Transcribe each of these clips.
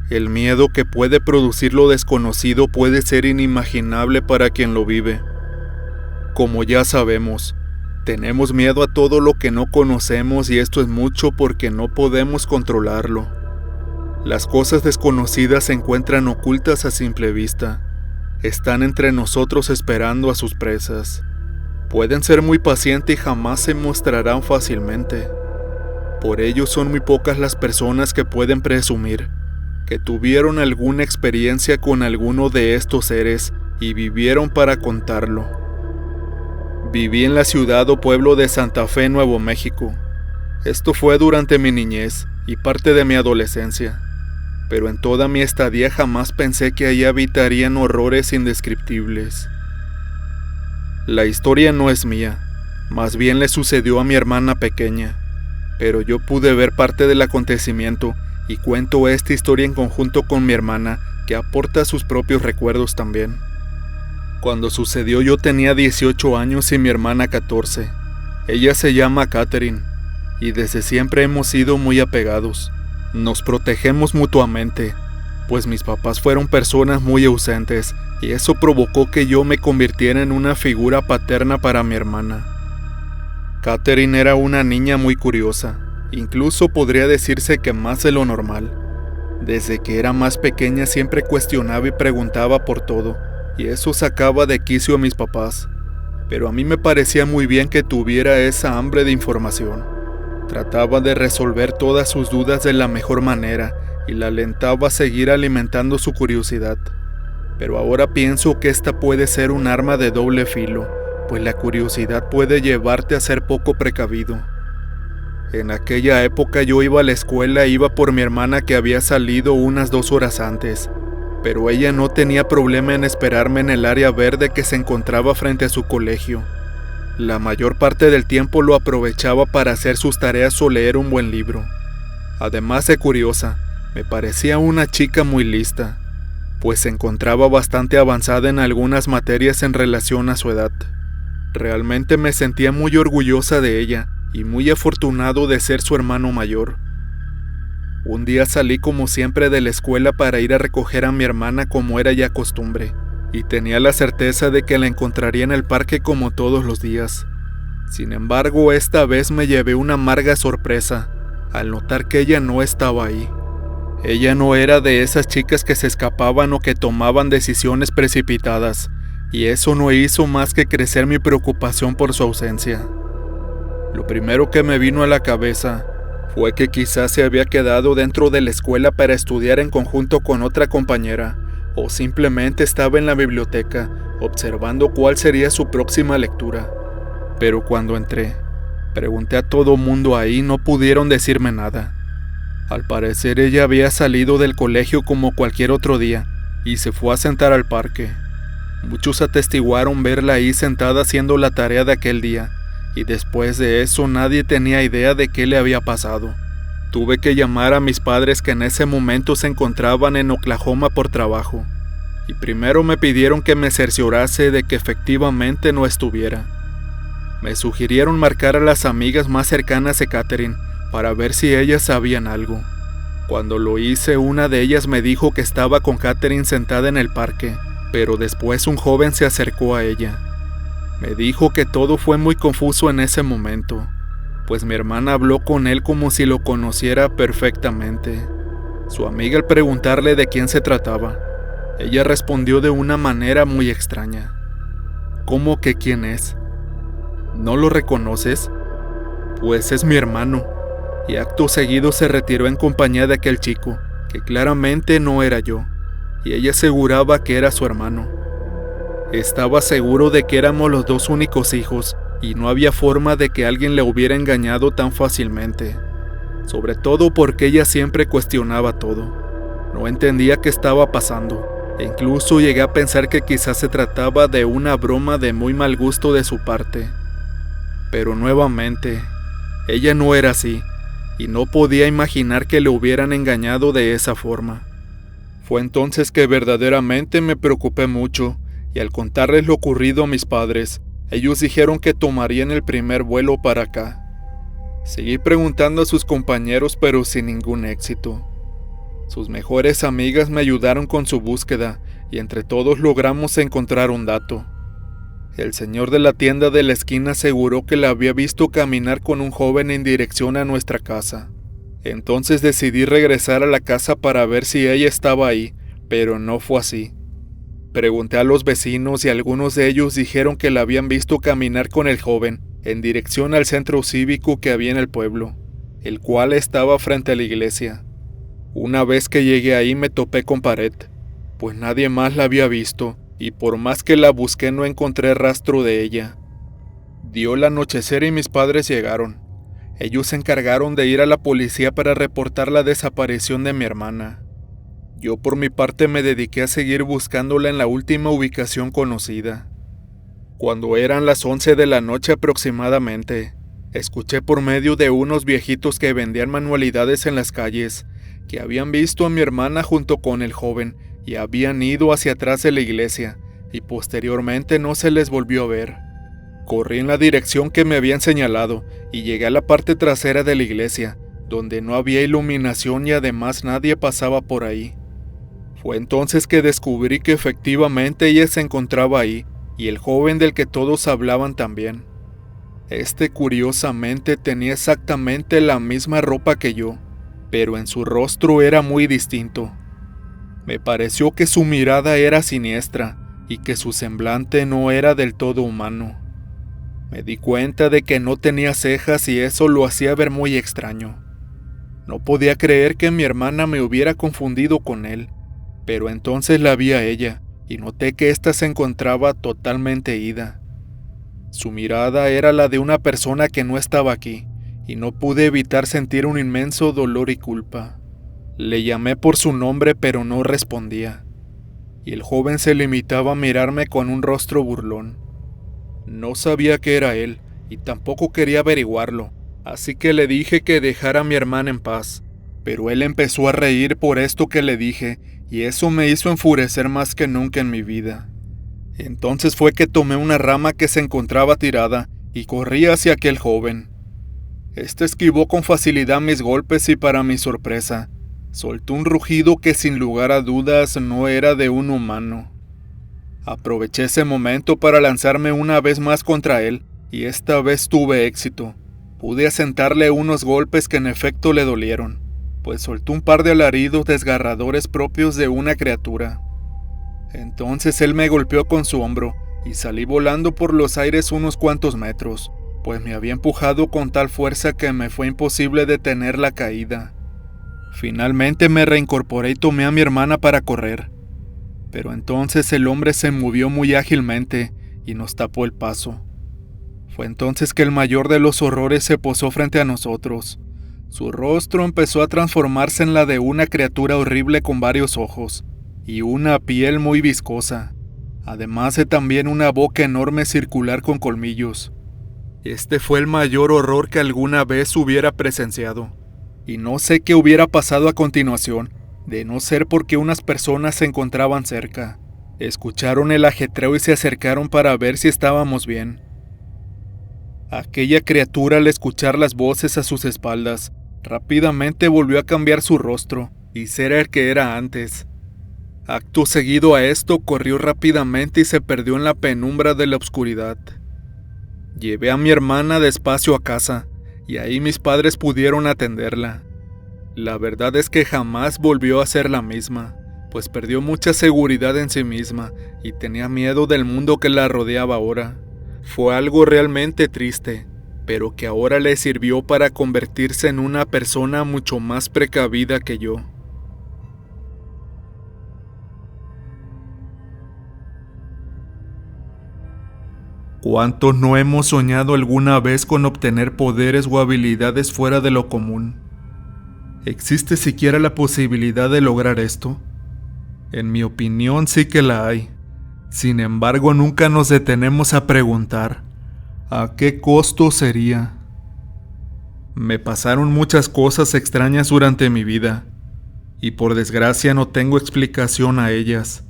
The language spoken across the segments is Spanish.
El miedo que puede producir lo desconocido puede ser inimaginable para quien lo vive. Como ya sabemos, tenemos miedo a todo lo que no conocemos y esto es mucho porque no podemos controlarlo. Las cosas desconocidas se encuentran ocultas a simple vista. Están entre nosotros esperando a sus presas. Pueden ser muy pacientes y jamás se mostrarán fácilmente. Por ello son muy pocas las personas que pueden presumir que tuvieron alguna experiencia con alguno de estos seres y vivieron para contarlo. Viví en la ciudad o pueblo de Santa Fe, Nuevo México. Esto fue durante mi niñez y parte de mi adolescencia, pero en toda mi estadía jamás pensé que allí habitarían horrores indescriptibles. La historia no es mía, más bien le sucedió a mi hermana pequeña, pero yo pude ver parte del acontecimiento y cuento esta historia en conjunto con mi hermana, que aporta sus propios recuerdos también. Cuando sucedió yo tenía 18 años y mi hermana 14. Ella se llama Catherine, y desde siempre hemos sido muy apegados. Nos protegemos mutuamente, pues mis papás fueron personas muy ausentes, y eso provocó que yo me convirtiera en una figura paterna para mi hermana. Catherine era una niña muy curiosa. Incluso podría decirse que más de lo normal. Desde que era más pequeña siempre cuestionaba y preguntaba por todo, y eso sacaba de quicio a mis papás. Pero a mí me parecía muy bien que tuviera esa hambre de información. Trataba de resolver todas sus dudas de la mejor manera y la alentaba a seguir alimentando su curiosidad. Pero ahora pienso que esta puede ser un arma de doble filo, pues la curiosidad puede llevarte a ser poco precavido. En aquella época yo iba a la escuela e iba por mi hermana que había salido unas 2 horas antes, pero ella no tenía problema en esperarme en el área verde que se encontraba frente a su colegio. La mayor parte del tiempo lo aprovechaba para hacer sus tareas o leer un buen libro. Además de curiosa, me parecía una chica muy lista, pues se encontraba bastante avanzada en algunas materias en relación a su edad. Realmente me sentía muy orgullosa de ella, y muy afortunado de ser su hermano mayor. Un día salí como siempre de la escuela para ir a recoger a mi hermana como era ya costumbre, y tenía la certeza de que la encontraría en el parque como todos los días. Sin embargo, esta vez me llevé una amarga sorpresa, al notar que ella no estaba ahí. Ella no era de esas chicas que se escapaban o que tomaban decisiones precipitadas, y eso no hizo más que crecer mi preocupación por su ausencia. Lo primero que me vino a la cabeza fue que quizás se había quedado dentro de la escuela para estudiar en conjunto con otra compañera, o simplemente estaba en la biblioteca, observando cuál sería su próxima lectura. Pero cuando entré, pregunté a todo mundo ahí y no pudieron decirme nada. Al parecer ella había salido del colegio como cualquier otro día, y se fue a sentar al parque. Muchos atestiguaron verla ahí sentada haciendo la tarea de aquel día, y después de eso nadie tenía idea de qué le había pasado. Tuve que llamar a mis padres que en ese momento se encontraban en Oklahoma por trabajo, y primero me pidieron que me cerciorase de que efectivamente no estuviera. Me sugirieron marcar a las amigas más cercanas de Catherine para ver si ellas sabían algo. Cuando lo hice, una de ellas me dijo que estaba con Catherine sentada en el parque, pero después un joven se acercó a ella. Me dijo que todo fue muy confuso en ese momento, pues mi hermana habló con él como si lo conociera perfectamente. Su amiga al preguntarle de quién se trataba, ella respondió de una manera muy extraña. ¿Cómo que quién es? ¿No lo reconoces? Pues es mi hermano. Y acto seguido se retiró en compañía de aquel chico, que claramente no era yo, y ella aseguraba que era su hermano. Estaba seguro de que éramos los 2 únicos hijos, y no había forma de que alguien le hubiera engañado tan fácilmente. Sobre todo porque ella siempre cuestionaba todo. No entendía qué estaba pasando, e incluso llegué a pensar que quizás se trataba de una broma de muy mal gusto de su parte. Pero nuevamente, ella no era así, y no podía imaginar que le hubieran engañado de esa forma. Fue entonces que verdaderamente me preocupé mucho, y al contarles lo ocurrido a mis padres, ellos dijeron que tomarían el primer vuelo para acá. Seguí preguntando a sus compañeros, pero sin ningún éxito. Sus mejores amigas me ayudaron con su búsqueda y entre todos logramos encontrar un dato. El señor de la tienda de la esquina aseguró que la había visto caminar con un joven en dirección a nuestra casa. Entonces decidí regresar a la casa para ver si ella estaba ahí, pero no fue así. Pregunté a los vecinos y algunos de ellos dijeron que la habían visto caminar con el joven en dirección al centro cívico que había en el pueblo, el cual estaba frente a la iglesia. Una vez que llegué ahí me topé con pared, pues nadie más la había visto y por más que la busqué no encontré rastro de ella. Dio el anochecer y mis padres llegaron. Ellos se encargaron de ir a la policía para reportar la desaparición de mi hermana. Yo por mi parte me dediqué a seguir buscándola en la última ubicación conocida. Cuando eran las 11 de la noche aproximadamente, escuché por medio de unos viejitos que vendían manualidades en las calles que habían visto a mi hermana junto con el joven y habían ido hacia atrás de la iglesia y posteriormente no se les volvió a ver. Corrí en la dirección que me habían señalado y llegué a la parte trasera de la iglesia, donde no había iluminación y además nadie pasaba por ahí. Fue entonces que descubrí que efectivamente ella se encontraba ahí y el joven del que todos hablaban también. Este curiosamente tenía exactamente la misma ropa que yo, pero en su rostro era muy distinto. Me pareció que su mirada era siniestra y que su semblante no era del todo humano. Me di cuenta de que no tenía cejas y eso lo hacía ver muy extraño. No podía creer que mi hermana me hubiera confundido con él, pero entonces la vi a ella y noté que ésta se encontraba totalmente ida. Su mirada era la de una persona que no estaba aquí y no pude evitar sentir un inmenso dolor y culpa. Le llamé por su nombre pero no respondía, y el joven se limitaba a mirarme con un rostro burlón. No sabía que era él, y tampoco quería averiguarlo, así que le dije que dejara a mi hermana en paz, pero él empezó a reír por esto que le dije, y eso me hizo enfurecer más que nunca en mi vida. Entonces fue que tomé una rama que se encontraba tirada, y corrí hacia aquel joven. Este esquivó con facilidad mis golpes y para mi sorpresa, soltó un rugido que sin lugar a dudas no era de un humano. Aproveché ese momento para lanzarme una vez más contra él, y esta vez tuve éxito. Pude asentarle unos golpes que en efecto le dolieron, pues soltó un par de alaridos desgarradores propios de una criatura. Entonces él me golpeó con su hombro, y salí volando por los aires unos cuantos metros, pues me había empujado con tal fuerza que me fue imposible detener la caída. Finalmente me reincorporé y tomé a mi hermana para correr. Pero entonces el hombre se movió muy ágilmente y nos tapó el paso. Fue entonces que el mayor de los horrores se posó frente a nosotros. Su rostro empezó a transformarse en la de una criatura horrible con varios ojos y una piel muy viscosa, además de también una boca enorme circular con colmillos. Este fue el mayor horror que alguna vez hubiera presenciado, y no sé qué hubiera pasado a continuación, de no ser porque unas personas se encontraban cerca. Escucharon el ajetreo y se acercaron para ver si estábamos bien. Aquella criatura, al escuchar las voces a sus espaldas, rápidamente volvió a cambiar su rostro y ser el que era antes. Acto seguido a esto, corrió rápidamente y se perdió en la penumbra de la oscuridad. Llevé a mi hermana despacio a casa, y ahí mis padres pudieron atenderla. La verdad es que jamás volvió a ser la misma, pues perdió mucha seguridad en sí misma y tenía miedo del mundo que la rodeaba ahora. Fue algo realmente triste, pero que ahora le sirvió para convertirse en una persona mucho más precavida que yo. ¿Cuántos no hemos soñado alguna vez con obtener poderes o habilidades fuera de lo común? ¿Existe siquiera la posibilidad de lograr esto? En mi opinión sí que la hay. Sin embargo, nunca nos detenemos a preguntar, ¿a qué costo sería? Me pasaron muchas cosas extrañas durante mi vida, y por desgracia no tengo explicación a ellas.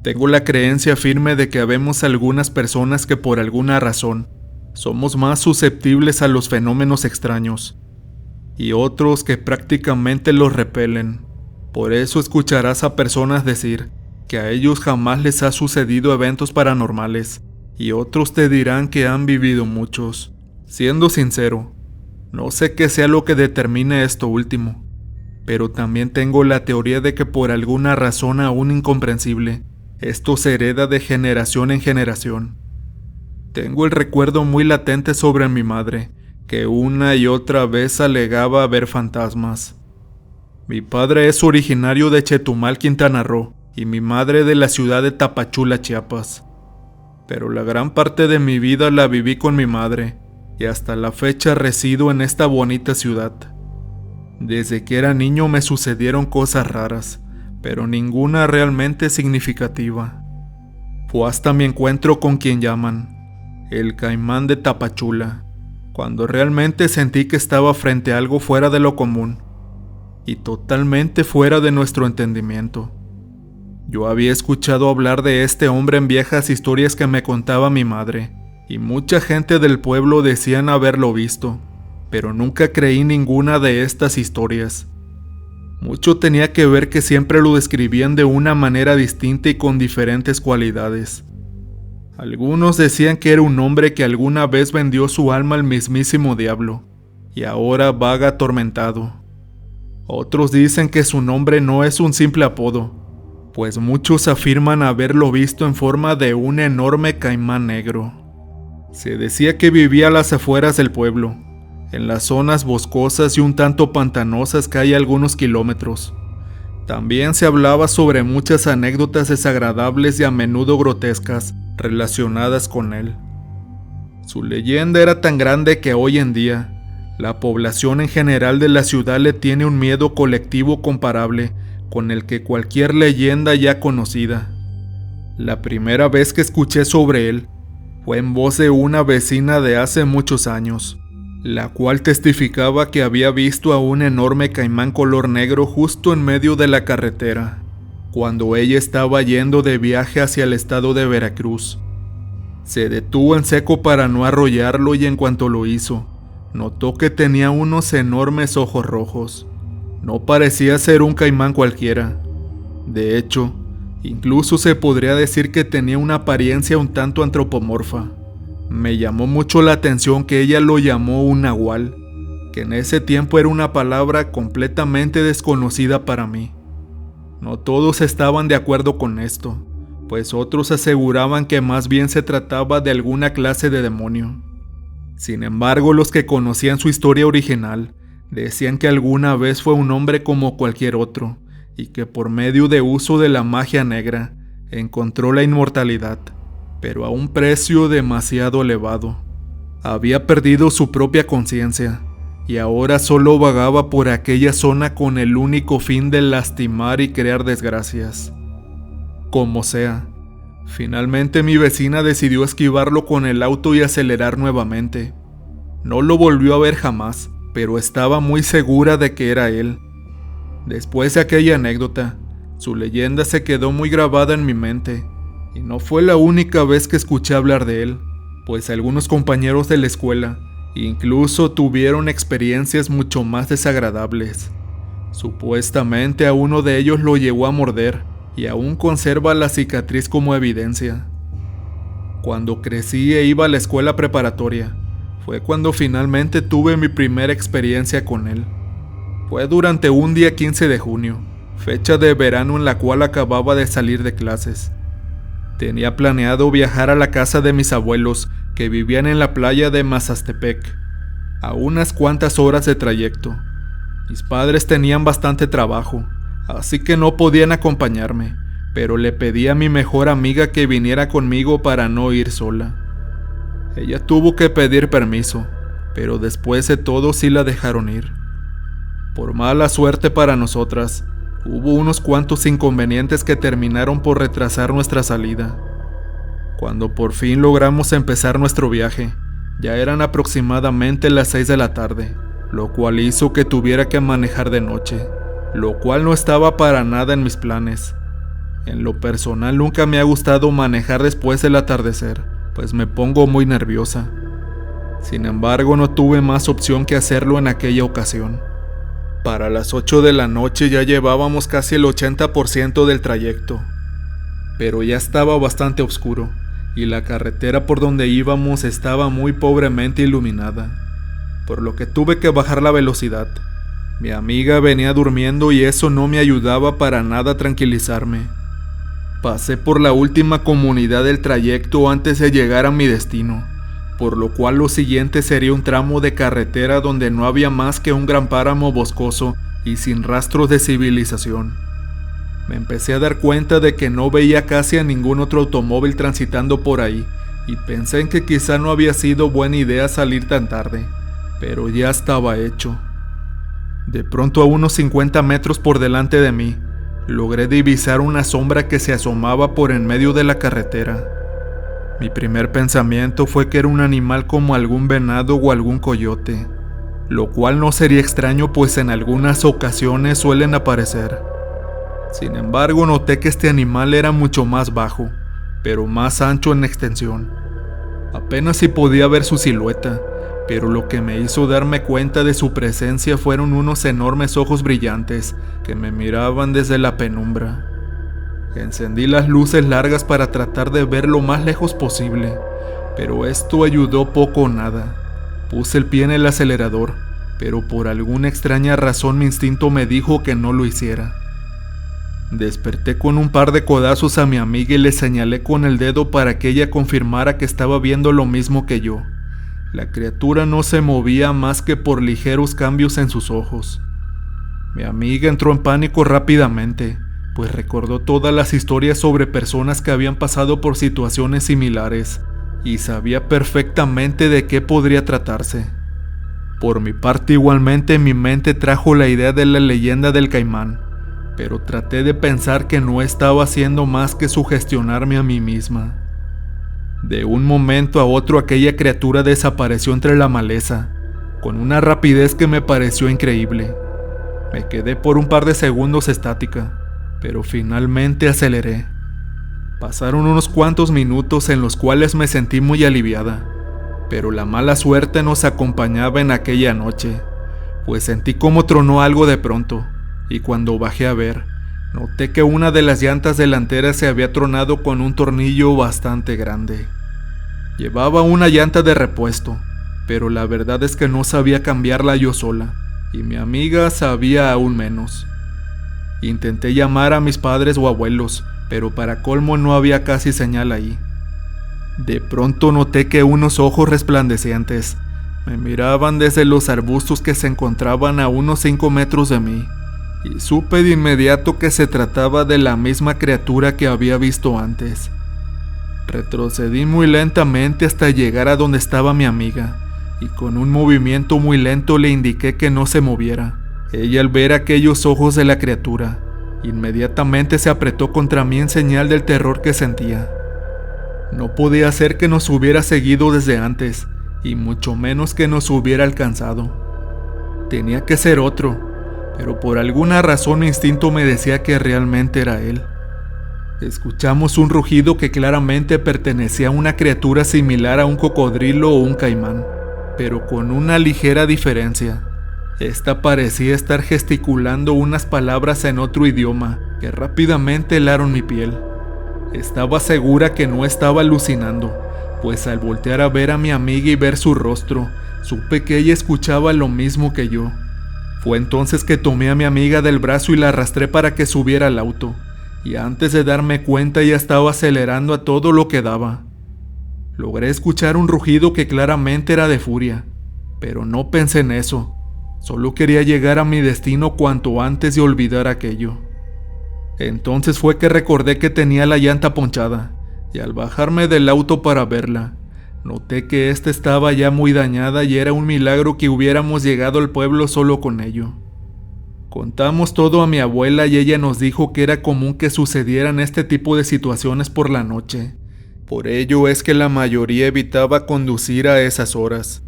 Tengo la creencia firme de que habemos algunas personas que por alguna razón somos más susceptibles a los fenómenos extraños, y otros que prácticamente los repelen, Por eso escucharás a personas decir que a ellos jamás les ha sucedido eventos paranormales, y otros te dirán que han vivido muchos. Siendo sincero, no sé qué sea lo que determine esto último, pero también tengo la teoría de que por alguna razón aún incomprensible, esto se hereda de generación en generación. Tengo el recuerdo muy latente sobre mi madre, que una y otra vez alegaba ver fantasmas. Mi padre es originario de Chetumal, Quintana Roo, y mi madre de la ciudad de Tapachula, Chiapas. Pero la gran parte de mi vida la viví con mi madre, y hasta la fecha resido en esta bonita ciudad. Desde que era niño me sucedieron cosas raras, pero ninguna realmente significativa. Fue hasta mi encuentro con quien llaman el Caimán de Tapachula, cuando realmente sentí que estaba frente a algo fuera de lo común, y totalmente fuera de nuestro entendimiento. Yo había escuchado hablar de este hombre en viejas historias que me contaba mi madre, y mucha gente del pueblo decían haberlo visto, pero nunca creí ninguna de estas historias. Mucho tenía que ver que siempre lo describían de una manera distinta y con diferentes cualidades. Algunos decían que era un hombre que alguna vez vendió su alma al mismísimo diablo, y ahora vaga atormentado. Otros dicen que su nombre no es un simple apodo, pues muchos afirman haberlo visto en forma de un enorme caimán negro. Se decía que vivía a las afueras del pueblo, en las zonas boscosas y un tanto pantanosas que hay a algunos kilómetros. También se hablaba sobre muchas anécdotas desagradables y a menudo grotescas relacionadas con él. Su leyenda era tan grande que hoy en día, la población en general de la ciudad le tiene un miedo colectivo comparable con el que cualquier leyenda ya conocida. La primera vez que escuché sobre él fue en voz de una vecina de hace muchos años, la cual testificaba que había visto a un enorme caimán color negro justo en medio de la carretera, cuando ella estaba yendo de viaje hacia el estado de Veracruz. Se detuvo en seco para no arrollarlo y en cuanto lo hizo, notó que tenía unos enormes ojos rojos. No parecía ser un caimán cualquiera. De hecho, incluso se podría decir que tenía una apariencia un tanto antropomorfa. Me llamó mucho la atención que ella lo llamó un nahual, que en ese tiempo era una palabra completamente desconocida para mí. No todos estaban de acuerdo con esto, pues otros aseguraban que más bien se trataba de alguna clase de demonio. Sin embargo, los que conocían su historia original decían que alguna vez fue un hombre como cualquier otro, y que por medio de uso de la magia negra encontró la inmortalidad, pero a un precio demasiado elevado. Había perdido su propia conciencia, y ahora solo vagaba por aquella zona con el único fin de lastimar y crear desgracias. Como sea, finalmente mi vecina decidió esquivarlo con el auto y acelerar nuevamente. No lo volvió a ver jamás, pero estaba muy segura de que era él. Después de aquella anécdota, su leyenda se quedó muy grabada en mi mente, y no fue la única vez que escuché hablar de él, pues algunos compañeros de la escuela incluso tuvieron experiencias mucho más desagradables. Supuestamente a uno de ellos lo llegó a morder, y aún conserva la cicatriz como evidencia. Cuando crecí e iba a la escuela preparatoria, fue cuando finalmente tuve mi primera experiencia con él. Fue durante un día 15 de junio, fecha de verano en la cual acababa de salir de clases. Tenía planeado viajar a la casa de mis abuelos que vivían en la playa de Mazastepec, a unas cuantas horas de trayecto. Mis padres tenían bastante trabajo, así que no podían acompañarme, pero le pedí a mi mejor amiga que viniera conmigo para no ir sola. Ella tuvo que pedir permiso, pero después de todo sí la dejaron ir. Por mala suerte para nosotras, hubo unos cuantos inconvenientes que terminaron por retrasar nuestra salida. Cuando por fin logramos empezar nuestro viaje, ya eran aproximadamente las 6 de la tarde, lo cual hizo que tuviera que manejar de noche, lo cual no estaba para nada en mis planes. En lo personal nunca me ha gustado manejar después del atardecer, pues me pongo muy nerviosa. Sin embargo, no tuve más opción que hacerlo en aquella ocasión. Para las 8 de la noche ya llevábamos casi el 80% del trayecto, pero ya estaba bastante oscuro y la carretera por donde íbamos estaba muy pobremente iluminada, por lo que tuve que bajar la velocidad. Mi amiga venía durmiendo y eso no me ayudaba para nada a tranquilizarme. Pasé por la última comunidad del trayecto antes de llegar a mi destino, por lo cual lo siguiente sería un tramo de carretera donde no había más que un gran páramo boscoso y sin rastros de civilización. Me empecé a dar cuenta de que no veía casi a ningún otro automóvil transitando por ahí, y pensé en que quizá no había sido buena idea salir tan tarde, pero ya estaba hecho. De pronto, a unos 50 metros por delante de mí, logré divisar una sombra que se asomaba por en medio de la carretera. Mi primer pensamiento fue que era un animal como algún venado o algún coyote, lo cual no sería extraño pues en algunas ocasiones suelen aparecer. Sin embargo, noté que este animal era mucho más bajo, pero más ancho en extensión. Apenas si podía ver su silueta, pero lo que me hizo darme cuenta de su presencia fueron unos enormes ojos brillantes que me miraban desde la penumbra. Encendí las luces largas para tratar de ver lo más lejos posible, pero esto ayudó poco o nada. Puse el pie en el acelerador, pero por alguna extraña razón mi instinto me dijo que no lo hiciera. Desperté con un par de codazos a mi amiga y le señalé con el dedo para que ella confirmara que estaba viendo lo mismo que yo. La criatura no se movía más que por ligeros cambios en sus ojos. Mi amiga entró en pánico rápidamente, pues recordó todas las historias sobre personas que habían pasado por situaciones similares y sabía perfectamente de qué podría tratarse. Por mi parte, igualmente mi mente trajo la idea de la leyenda del caimán, pero traté de pensar que no estaba haciendo más que sugestionarme a mí misma. De un momento a otro aquella criatura desapareció entre la maleza, con una rapidez que me pareció increíble. Me quedé por un par de segundos estática, pero finalmente aceleré. Pasaron unos cuantos minutos en los cuales me sentí muy aliviada, pero la mala suerte nos acompañaba en aquella noche, pues sentí como tronó algo de pronto, y cuando bajé a ver, noté que una de las llantas delanteras se había tronado con un tornillo bastante grande. Llevaba una llanta de repuesto, pero la verdad es que no sabía cambiarla yo sola, y mi amiga sabía aún menos. Intenté llamar a mis padres o abuelos, pero para colmo no había casi señal ahí. De pronto noté que unos ojos resplandecientes me miraban desde los arbustos que se encontraban a unos 5 metros de mí, y supe de inmediato que se trataba de la misma criatura que había visto antes. Retrocedí muy lentamente hasta llegar a donde estaba mi amiga, y con un movimiento muy lento le indiqué que no se moviera. Ella, al ver aquellos ojos de la criatura, inmediatamente se apretó contra mí en señal del terror que sentía. No podía ser que nos hubiera seguido desde antes, y mucho menos que nos hubiera alcanzado. Tenía que ser otro, pero por alguna razón mi instinto me decía que realmente era él. Escuchamos un rugido que claramente pertenecía a una criatura similar a un cocodrilo o un caimán, pero con una ligera diferencia. Esta parecía estar gesticulando unas palabras en otro idioma que rápidamente helaron mi piel. Estaba segura que no estaba alucinando, pues al voltear a ver a mi amiga y ver su rostro, supe que ella escuchaba lo mismo que yo. Fue entonces que tomé a mi amiga del brazo y la arrastré para que subiera al auto, y antes de darme cuenta ya estaba acelerando a todo lo que daba. Logré escuchar un rugido que claramente era de furia, pero no pensé en eso. Solo quería llegar a mi destino cuanto antes de olvidar aquello. Entonces fue que recordé que tenía la llanta ponchada, y al bajarme del auto para verla, noté que esta estaba ya muy dañada y era un milagro que hubiéramos llegado al pueblo solo con ello. Contamos todo a mi abuela y ella nos dijo que era común que sucedieran este tipo de situaciones por la noche. Por ello es que la mayoría evitaba conducir a esas horas.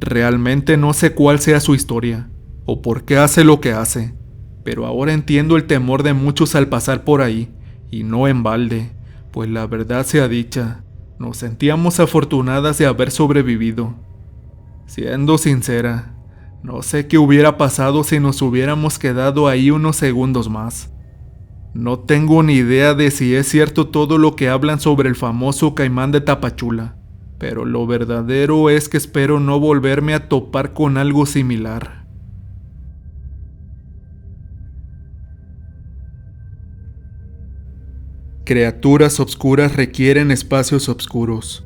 Realmente no sé cuál sea su historia, o por qué hace lo que hace, pero ahora entiendo el temor de muchos al pasar por ahí, y no en balde, pues la verdad sea dicha, nos sentíamos afortunadas de haber sobrevivido. Siendo sincera, No sé qué hubiera pasado si nos hubiéramos quedado ahí unos segundos más. No tengo ni idea de si es cierto todo lo que hablan sobre el famoso caimán de Tapachula, pero lo verdadero es que espero no volverme a topar con algo similar. Criaturas obscuras requieren espacios oscuros.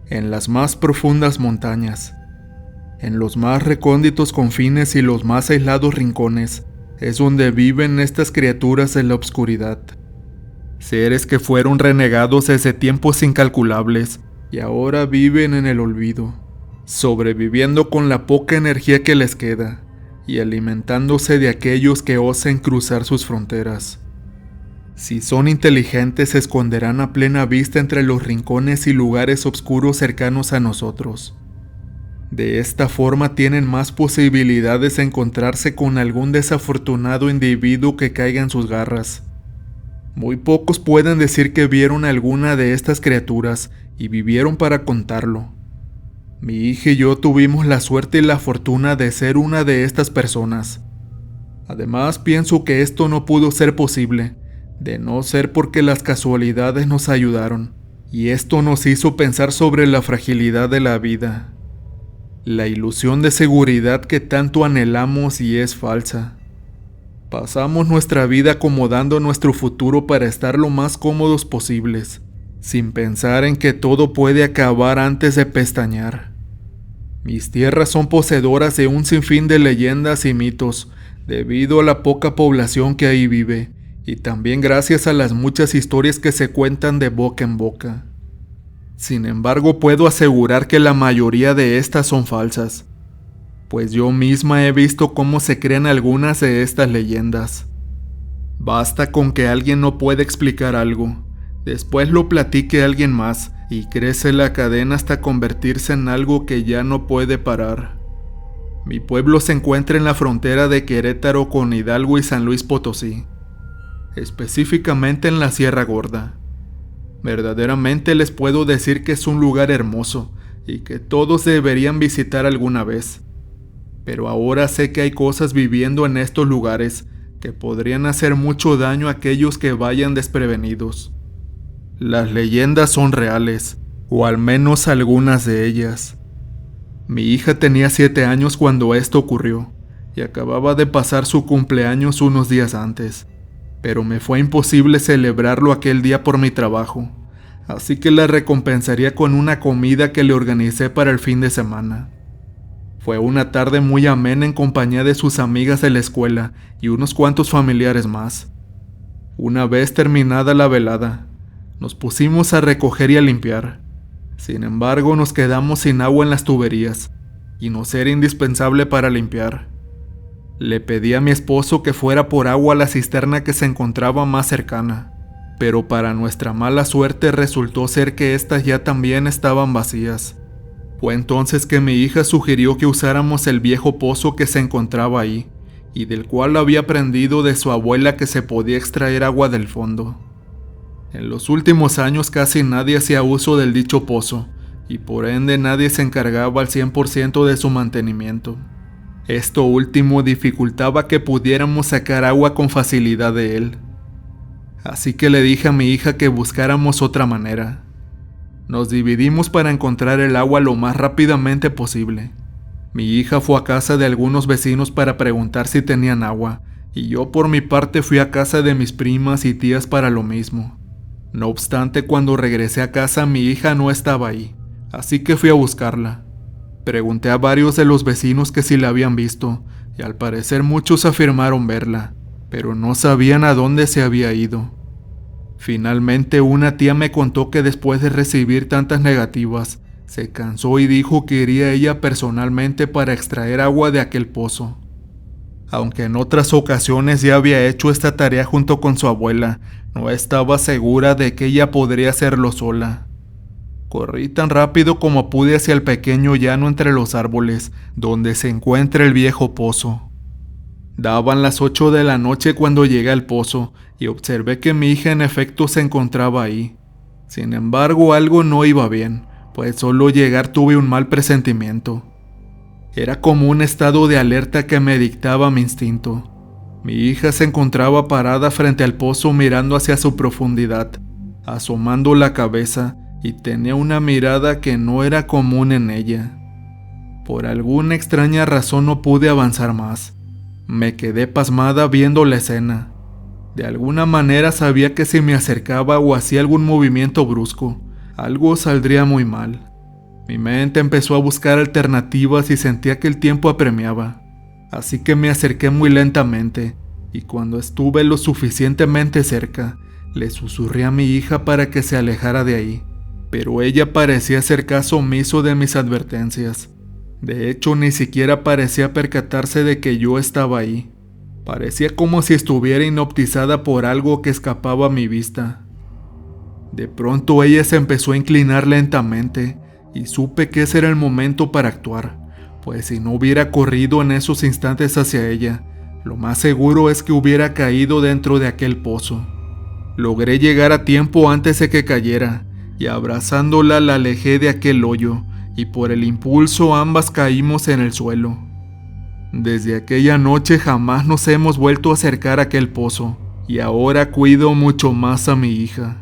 En las más profundas montañas, en los más recónditos confines y los más aislados rincones, es donde viven estas criaturas en la oscuridad. Seres que fueron renegados desde tiempos incalculables y ahora viven en el olvido, sobreviviendo con la poca energía que les queda y alimentándose de aquellos que osen cruzar sus fronteras. Si son inteligentes, se esconderán a plena vista entre los rincones y lugares oscuros cercanos a nosotros. De esta forma tienen más posibilidades de encontrarse con algún desafortunado individuo que caiga en sus garras. Muy pocos pueden decir que vieron alguna de estas criaturas y vivieron para contarlo. Mi hija y yo tuvimos la suerte y la fortuna de ser una de estas personas. Además, pienso que esto no pudo ser posible, de no ser porque las casualidades nos ayudaron, y esto nos hizo pensar sobre la fragilidad de la vida. La ilusión de seguridad que tanto anhelamos y es falsa. Pasamos nuestra vida acomodando nuestro futuro para estar lo más cómodos posibles, sin pensar en que todo puede acabar antes de pestañear. Mis tierras son poseedoras de un sinfín de leyendas y mitos, debido a la poca población que ahí vive, y también gracias a las muchas historias que se cuentan de boca en boca. Sin embargo, puedo asegurar que la mayoría de estas son falsas, pues yo misma he visto cómo se crean algunas de estas leyendas. Basta con que alguien no pueda explicar algo, después lo platique a alguien más y crece la cadena hasta convertirse en algo que ya no puede parar. Mi pueblo se encuentra en la frontera de Querétaro con Hidalgo y San Luis Potosí, específicamente en la Sierra Gorda. Verdaderamente les puedo decir que es un lugar hermoso y que todos deberían visitar alguna vez. Pero ahora sé que hay cosas viviendo en estos lugares que podrían hacer mucho daño a aquellos que vayan desprevenidos. Las leyendas son reales, o al menos algunas de ellas. Mi hija tenía 7 años cuando esto ocurrió, y acababa de pasar su cumpleaños unos días antes. Pero me fue imposible celebrarlo aquel día por mi trabajo, así que la recompensaría con una comida que le organicé para el fin de semana. Fue una tarde muy amena en compañía de sus amigas de la escuela y unos cuantos familiares más. Una vez terminada la velada, nos pusimos a recoger y a limpiar. Sin embargo, nos quedamos sin agua en las tuberías, y nos era indispensable para limpiar. Le pedí a mi esposo que fuera por agua a la cisterna que se encontraba más cercana, pero para nuestra mala suerte resultó ser que estas ya también estaban vacías. Fue entonces que mi hija sugirió que usáramos el viejo pozo que se encontraba ahí, y del cual había aprendido de su abuela que se podía extraer agua del fondo. En los últimos años casi nadie hacía uso del dicho pozo, y por ende nadie se encargaba al 100% de su mantenimiento. Esto último dificultaba que pudiéramos sacar agua con facilidad de él. Así que le dije a mi hija que buscáramos otra manera. Nos dividimos para encontrar el agua lo más rápidamente posible. Mi hija fue a casa de algunos vecinos para preguntar si tenían agua, y yo por mi parte fui a casa de mis primas y tías para lo mismo. No obstante, cuando regresé a casa mi hija no estaba ahí, así que fui a buscarla. Pregunté a varios de los vecinos que si la habían visto, y al parecer muchos afirmaron verla, pero no sabían a dónde se había ido. Finalmente una tía me contó que después de recibir tantas negativas, se cansó y dijo que iría ella personalmente para extraer agua de aquel pozo. Aunque en otras ocasiones ya había hecho esta tarea junto con su abuela, no estaba segura de que ella podría hacerlo sola. Corrí tan rápido como pude hacia el pequeño llano entre los árboles, donde se encuentra el viejo pozo. Daban las 8 de la noche cuando llegué al pozo, y observé que mi hija en efecto se encontraba ahí. Sin embargo, algo no iba bien, pues solo llegar tuve un mal presentimiento. Era como un estado de alerta que me dictaba mi instinto. Mi hija se encontraba parada frente al pozo mirando hacia su profundidad, asomando la cabeza, y tenía una mirada que no era común en ella. Por alguna extraña razón no pude avanzar más. Me quedé pasmada viendo la escena. De alguna manera sabía que si me acercaba o hacía algún movimiento brusco, algo saldría muy mal. Mi mente empezó a buscar alternativas y sentía que el tiempo apremiaba. Así que me acerqué muy lentamente, y cuando estuve lo suficientemente cerca, le susurré a mi hija para que se alejara de ahí, pero ella parecía hacer caso omiso de mis advertencias. De hecho, ni siquiera parecía percatarse de que yo estaba ahí. Parecía como si estuviera hipnotizada por algo que escapaba a mi vista. De pronto ella se empezó a inclinar lentamente, y supe que ese era el momento para actuar, pues si no hubiera corrido en esos instantes hacia ella, lo más seguro es que hubiera caído dentro de aquel pozo. Logré llegar a tiempo antes de que cayera, y abrazándola la alejé de aquel hoyo, y por el impulso ambas caímos en el suelo. Desde aquella noche jamás nos hemos vuelto a acercar a aquel pozo, y ahora cuido mucho más a mi hija.